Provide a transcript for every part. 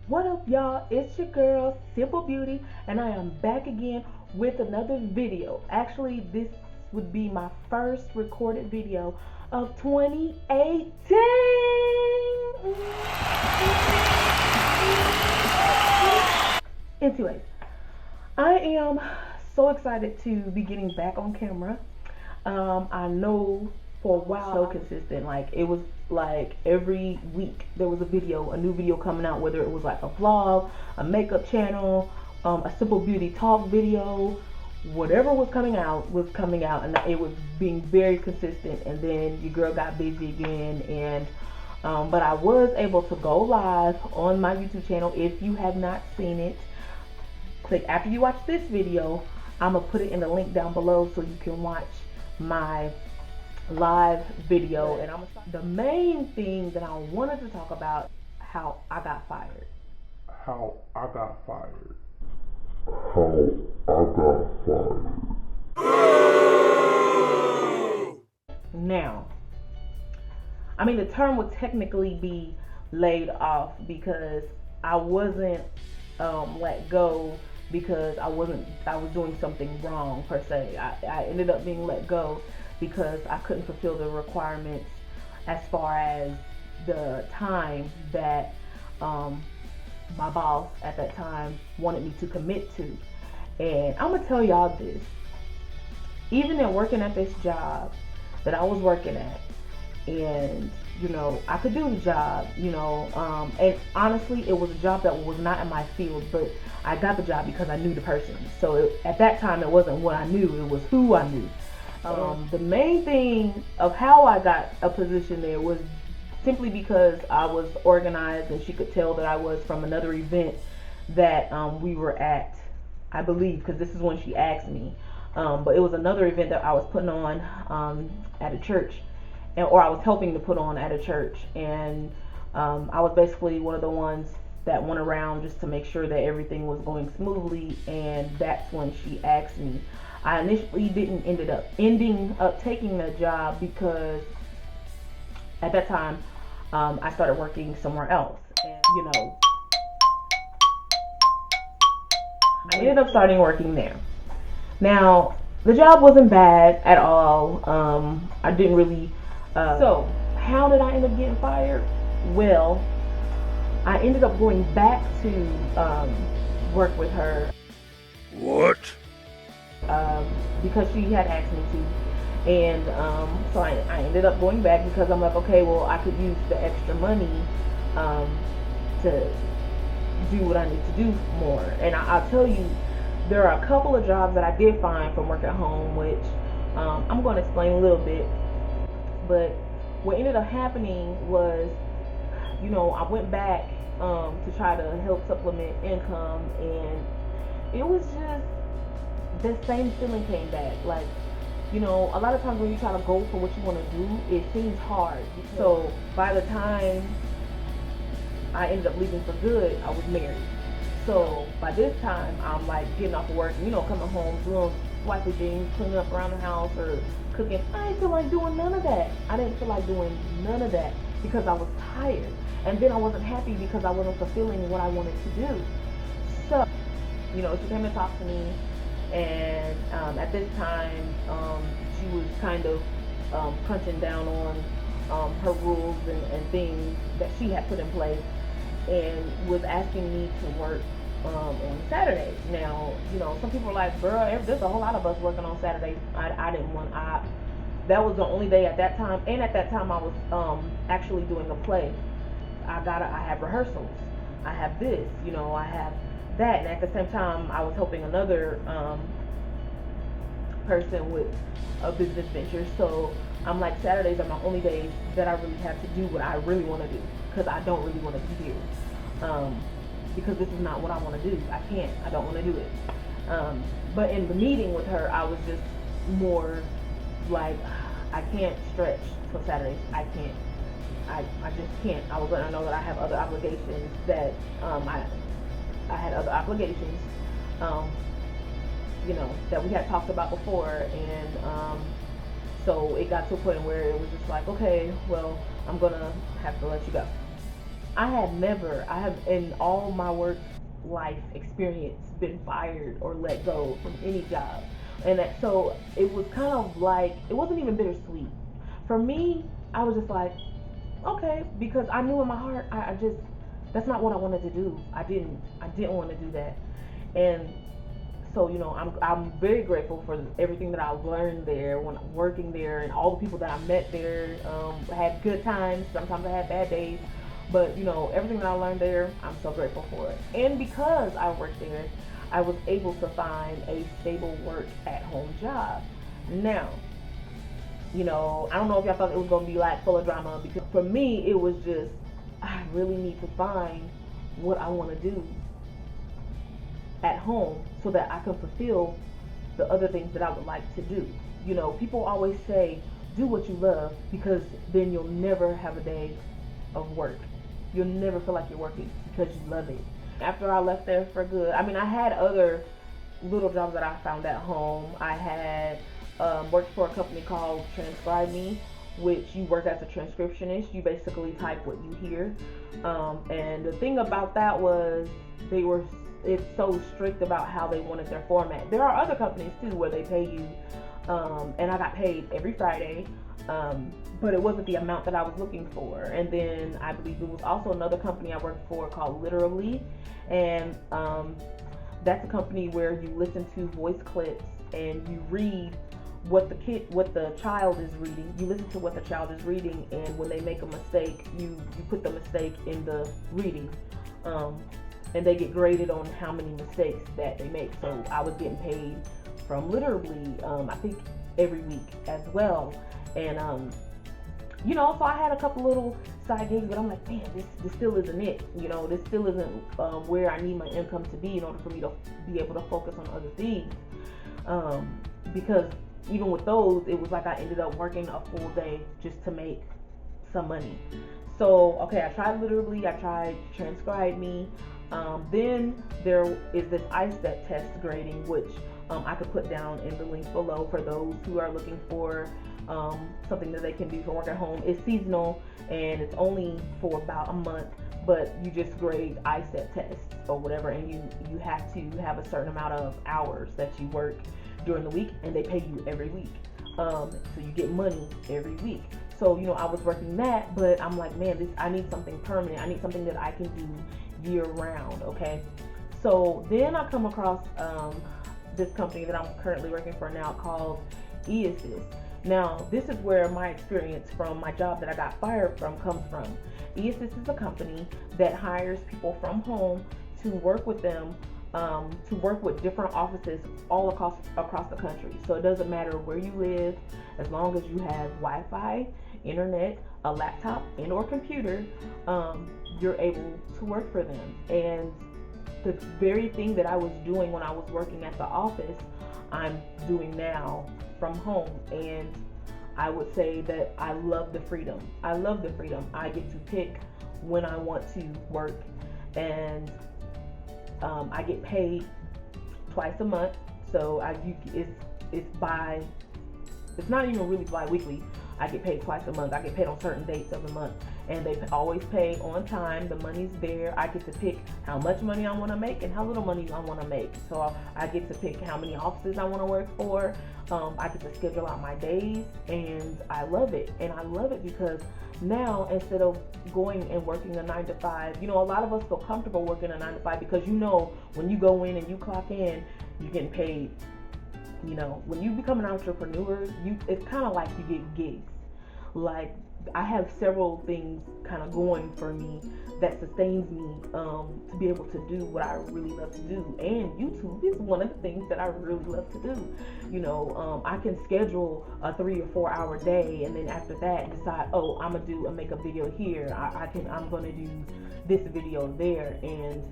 What up, y'all? It's your girl, Simple Beauty, and I am back again with another video. Actually, this would be my first recorded video of 2018. Anyways, I am so excited to be getting back on camera. I know for a while so consistent. Like it was like every week there was a new video coming out, whether it was like a vlog, a makeup channel, a simple beauty talk video, whatever was coming out, and it was being very consistent. And then your girl got busy again, and but I was able to go live on my YouTube channel. If you have not seen it, click after you watch this video. I'm gonna put it in the link down below so you can watch my live video. And the main thing that I wanted to talk about, how I got fired. How I got fired. Now, I mean, the term would technically be laid off because I wasn't let go because I was doing something wrong per se. I ended up being let go because I couldn't fulfill the requirements as far as the time that my boss at that time wanted me to commit to. And I'm gonna tell y'all this: even in working at this job that I was working at, and I could do the job, and honestly it was a job that was not in my field, but I got the job because I knew the person. So at that time it wasn't what I knew, it was who I knew. The main thing of how I got a position there was simply because I was organized, and she could tell that I was from another event that we were at, I believe, because this is when she asked me. But it was another event that I was putting on at a church, or I was helping to put on at a church, and I was basically one of the ones that went around just to make sure that everything was going smoothly. And that's when she asked me. I initially didn't ending up taking the job because at that time I started working somewhere else, and I ended up starting working there. Now, the job wasn't bad at all. I didn't really. So, how did I end up getting fired? Well, I ended up going back to work with her. What? Because she had asked me to. And so I ended up going back because I'm like, okay, well, I could use the extra money to do what I need to do more. And I'll tell you, there are a couple of jobs that I did find from work at home, which I'm going to explain a little bit. But what ended up happening was, I went back to try to help supplement income, and it was just the same feeling came back. Like, a lot of times when you try to go for what you want to do, it seems hard. So by the time I ended up leaving for good, I was married. So by this time, I'm like getting off of work, and coming home, doing wifey things, cleaning up around the house or cooking. I didn't feel like doing none of that. I didn't feel like doing none of that because I was tired. And then I wasn't happy because I wasn't fulfilling what I wanted to do. So, she came and talked to me, and at this time, she was kind of crunching down on her rules and things that she had put in place, and was asking me to work on Saturdays. Now, some people are like, "Girl, there's a whole lot of us working on Saturdays." I didn't want. That was the only day at that time, and at that time I was actually doing a play. I have rehearsals. I have this. I have that, and at the same time I was helping another person with a business venture. So I'm like, Saturdays are my only days that I really have to do what I really want to do, because I don't really want to be here, because this is not what I want to do. I don't want to do it. But in the meeting with her, I was just more like, I can't stretch till Saturdays. I can't. I just can't. I was letting her know that I have other obligations, that I had other obligations, that we had talked about before. And so it got to a point where it was just like, okay, well, I'm gonna have to let you go. I have in all my work life experience been fired or let go from any job. And so it was kind of like, it wasn't even bittersweet. For me, I was just like, okay, because I knew in my heart, I just, that's not what I wanted to do. I didn't want to do that. And so I'm very grateful for everything that I've learned there when I'm working there, and all the people that I met there. I had good times. Sometimes I had bad days, but everything that I learned there, I'm so grateful for it. And because I worked there, I was able to find a stable work at home job. Now, I don't know if y'all thought it was gonna be like full of drama, because for me it was just, I really need to find what I want to do at home so that I can fulfill the other things that I would like to do. People always say, do what you love, because then you'll never have a day of work. You'll never feel like you're working because you love it. After I left there for good, I mean, I had other little jobs that I found at home. I had worked for a company called Transcribe Me, which you work as a transcriptionist. You basically type what you hear. And the thing about that was it's so strict about how they wanted their format. There are other companies too where they pay you, and I got paid every Friday, but it wasn't the amount that I was looking for. And then I believe there was also another company I worked for called Literally, and that's a company where you listen to voice clips and you read what the child is reading. You listen to what the child is reading, and when they make a mistake, you put the mistake in the reading. And they get graded on how many mistakes that they make. So I was getting paid from Literally, I think every week as well. And so I had a couple little side gigs, but I'm like, man, this still isn't it. This still isn't where I need my income to be in order for me to be able to focus on other things. Because even with those, it was like I ended up working a full day just to make some money. So okay, I tried Literally, I tried Transcribe Me. Then there is this ISET test grading, which I could put down in the link below for those who are looking for something that they can do for work at home. It's seasonal and it's only for about a month, but you just grade ISET tests or whatever, and you have to have a certain amount of hours that you work during the week, and they pay you every week. So you get money every week. So I was working that, but I'm like, man, I need something permanent. I need something that I can do year round. Okay, so then I come across this company that I'm currently working for now called eAssist. Now this is where my experience from my job that I got fired from comes from. eAssist is a company that hires people from home to work with them, to work with different offices all across the country. So it doesn't matter where you live, as long as you have Wi-Fi, internet, a laptop, and or computer, you're able to work for them. And the very thing that I was doing when I was working at the office, I'm doing now from home. And I would say that I love the freedom. I love the freedom. I get to pick when I want to work, and I get paid twice a month. So it's not even really bi-weekly. I get paid twice a month. I get paid on certain dates of the month, and they always pay on time. The money's there. I get to pick how much money I want to make and how little money I want to make. So I get to pick how many offices I want to work for. I get to schedule out my days, and I love it. And I love it because now, instead of going and working a 9 to 5, a lot of us feel comfortable working a 9 to 5 because when you go in and you clock in, you're getting paid. When you become an entrepreneur, it's kind of like you get gigs. Like, I have several things kind of going for me that sustains me to be able to do what I really love to do. And YouTube is one of the things that I really love to do. I can schedule a 3 or 4 hour day, and then after that decide, I'm gonna make a video here. I'm gonna do this video there, and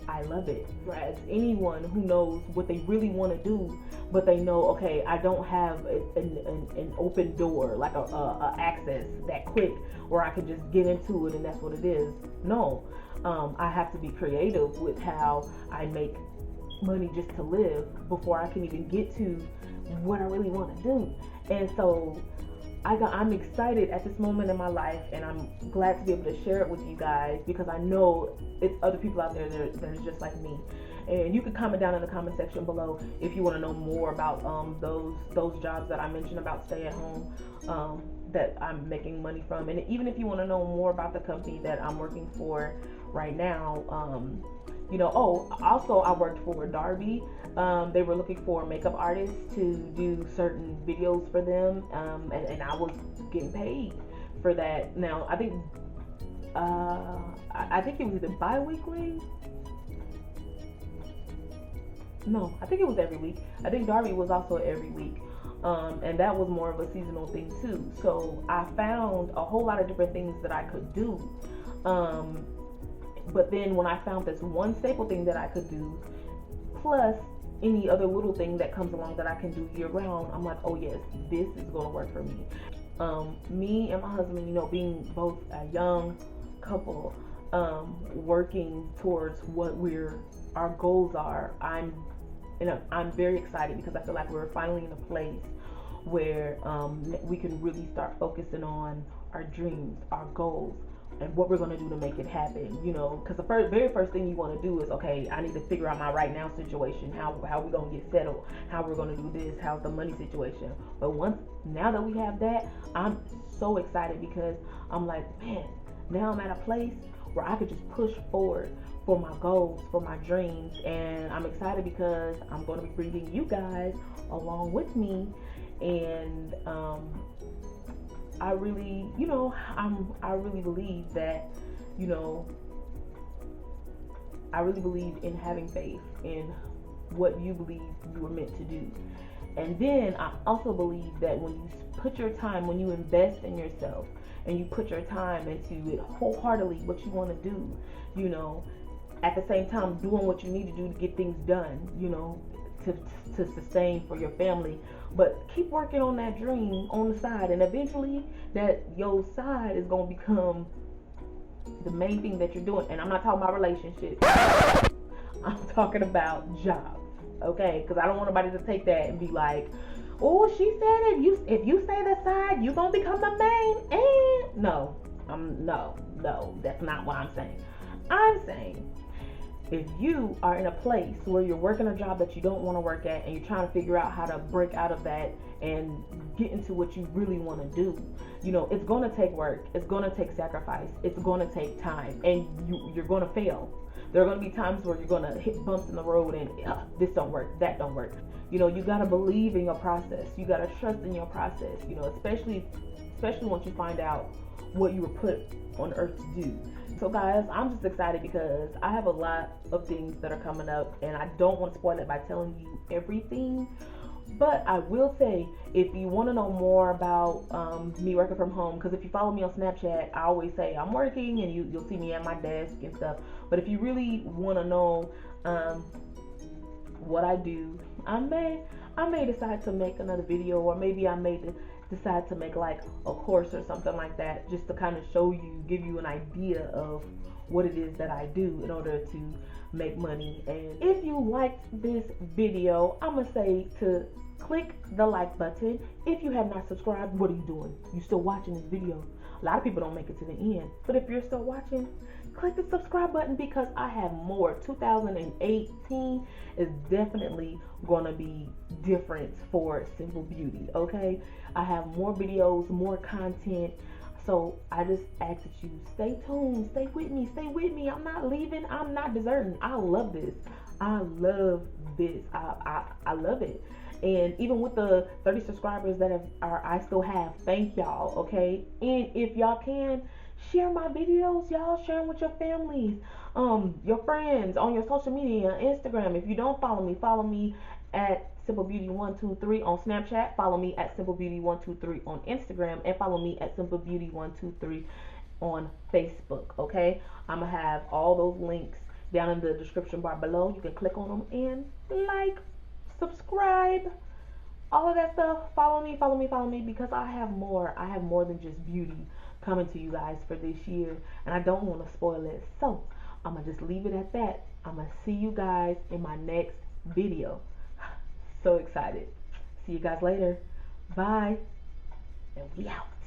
I love it. Whereas anyone who knows what they really want to do, but they know, okay, I don't have an open door, like a access that quick where I can just get into it and that's what it is. No, I have to be creative with how I make money just to live before I can even get to what I really want to do. And so I'm excited at this moment in my life, and I'm glad to be able to share it with you guys, because I know it's other people out there that are just like me. And you can comment down in the comment section below if you want to know more about those jobs that I mentioned about stay at home, that I'm making money from, and even if you want to know more about the company that I'm working for right now. Oh, also I worked for Darby. They were looking for makeup artists to do certain videos for them, and I was getting paid for that. Now I think it was either bi-weekly. No, I think it was every week. I think Darby was also every week. And that was more of a seasonal thing too. So I found a whole lot of different things that I could do. But then when I found this one staple thing that I could do, plus any other little thing that comes along that I can do year round, I'm like, oh yes, this is going to work for me. Me and my husband, being both a young couple, working towards what our goals are, I'm very excited, because I feel like we're finally in a place where we can really start focusing on our dreams, our goals, and what we're going to do to make it happen. Because the very first thing you want to do is, okay, I need to figure out my right now situation, how we're going to get settled, how we're going to do this, how's the money situation. But now that we have that, I'm so excited, because I'm like, man, now I'm at a place where I could just push forward for my goals, for my dreams. And I'm excited because I'm going to be bringing you guys along with me. And I really, I really believe that, I really believe in having faith in what you believe you were meant to do. And then I also believe that when you put your time, when you invest in yourself, and you put your time into it wholeheartedly, what you want to do, at the same time doing what you need to do to get things done, to sustain for your family. But keep working on that dream on the side, and eventually that your side is going to become the main thing that you're doing. And I'm not talking about relationships. I'm talking about jobs, okay? Because I don't want nobody to take that and be like, oh, she said if you stay the side, you're going to become the main. And no, that's not what I'm saying. I'm saying, if you are in a place where you're working a job that you don't want to work at, and you're trying to figure out how to break out of that and get into what you really want to do, it's going to take work, it's going to take sacrifice, it's going to take time, and you're going to fail. There are going to be times where you're going to hit bumps in the road and this don't work, that don't work. You got to believe in your process. You got to trust in your process, especially once you find out what you were put on earth to do. So guys, I'm just excited because I have a lot of things that are coming up, and I don't want to spoil it by telling you everything. But I will say, if you want to know more about me working from home, because if you follow me on Snapchat, I always say I'm working, and you'll see me at my desk and stuff. But if you really want to know what I do, I may decide to make another video, or maybe I may decide to make like a course or something like that, just to kind of give you an idea of what it is that I do in order to make money. And if you liked this video, I'm gonna say to click the like button. If you have not subscribed, what are you doing? You still watching this video? A lot of people don't make it to the end, but if you're still watching, click the subscribe button, because I have more. 2018 is definitely gonna be different for Simple Beauty, okay? I have more videos, more content. So I just ask that you stay tuned, stay with me. I'm not leaving, I'm not deserting. I love this. I love this. I love it. And even with the 30 subscribers that I still have, thank y'all, okay? And if y'all can, share my videos, y'all. Share them with your families, your friends, on your social media, Instagram. If you don't follow me at Simple Beauty 123 on Snapchat. Follow me at Simple Beauty 123 on Instagram, and follow me at Simple Beauty 123 on Facebook. Okay, I'm gonna have all those links down in the description bar below. You can click on them and like, subscribe, all of that stuff. Follow me, because I have more than just beauty coming to you guys for this year, and I don't want to spoil it. So I'm gonna just leave it at that. I'm gonna see you guys in my next video. So excited. See you guys later. Bye. and we out.